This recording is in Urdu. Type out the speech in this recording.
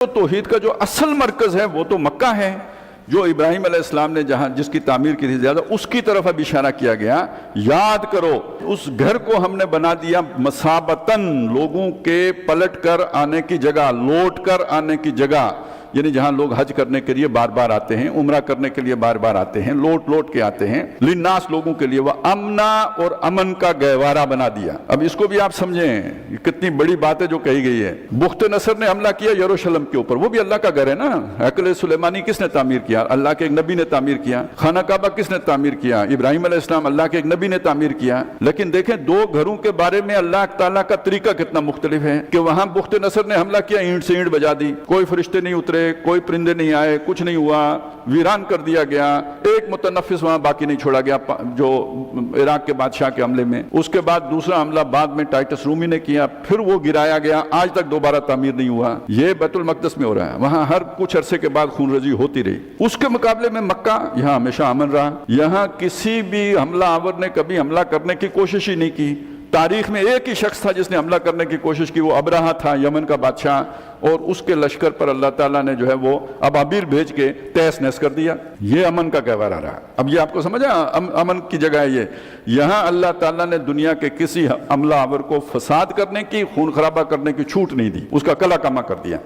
تو توحید کا جو اصل مرکز ہے وہ تو مکہ ہے، جو ابراہیم علیہ السلام نے جہاں جس کی تعمیر کی تھی زیادہ، اس کی طرف اب اشارہ کیا گیا۔ یاد کرو اس گھر کو ہم نے بنا دیا مثابتاً، لوگوں کے پلٹ کر آنے کی جگہ، لوٹ کر آنے کی جگہ، یعنی جہاں لوگ حج کرنے کے لیے بار بار آتے ہیں، عمرہ کرنے کے لیے بار بار آتے ہیں، لوٹ کے آتے ہیں، للناس لوگوں کے لیے، وہ امنا اور امن کا گہوارہ بنا دیا۔ اب اس کو بھی آپ سمجھیں، یہ کتنی بڑی بات ہے جو کہی گئی ہے۔ بخت نصر نے حملہ کیا یروشلم کے اوپر، وہ بھی اللہ کا گھر ہے نا۔ ہیکل سلیمانی کس نے تعمیر کیا؟ اللہ کے ایک نبی نے تعمیر کیا۔ خانہ کعبہ کس نے تعمیر کیا؟ ابراہیم علیہ السلام، اللہ کے ایک نبی نے تعمیر کیا۔ لیکن دیکھیں دو گھروں کے بارے میں اللہ تعالیٰ کا طریقہ کتنا مختلف ہے، کہ وہاں بخت نصر نے حملہ کیا، اینٹ سے اینٹ بجا دی، کوئی فرشتے نہیں اترے، کوئی پرندے نہیں آئے، کچھ نہیں ہوا، ویران کر دیا گیا، ایک متنفس وہاں باقی نہیں چھوڑا گیا جو عراق کے بادشاہ کے حملے میں۔ اس کے بعد دوسرا حملہ بعد میں ٹائٹس رومی نے کیا، پھر وہ گرایا گیا، آج تک دوبارہ تعمیر نہیں ہوا۔ یہ بیت المقدس میں ہو رہا ہے، وہاں ہر کچھ عرصے کے بعد خون ریزی ہوتی رہی۔ اس کے مقابلے میں مکہ، یہاں ہمیشہ امن رہا، یہاں کسی بھی حملہ آور نے کبھی حملہ کرنے کی کوشش ہی نہیں کی۔ تاریخ میں ایک ہی شخص تھا جس نے حملہ کرنے کی کوشش کی، وہ ابراہہ تھا، یمن کا بادشاہ، اور اس کے لشکر پر اللہ تعالیٰ نے جو ہے وہ ابابیل بھیج کے تہس نہس کر دیا۔ یہ امن کا گہوارہ رہا۔ اب یہ آپ کو سمجھا امن کی جگہ ہے یہ۔ یہاں اللہ تعالیٰ نے دنیا کے کسی حملہ آور کو فساد کرنے کی، خون خرابہ کرنے کی چھوٹ نہیں دی، اس کا کلا کما کر دیا۔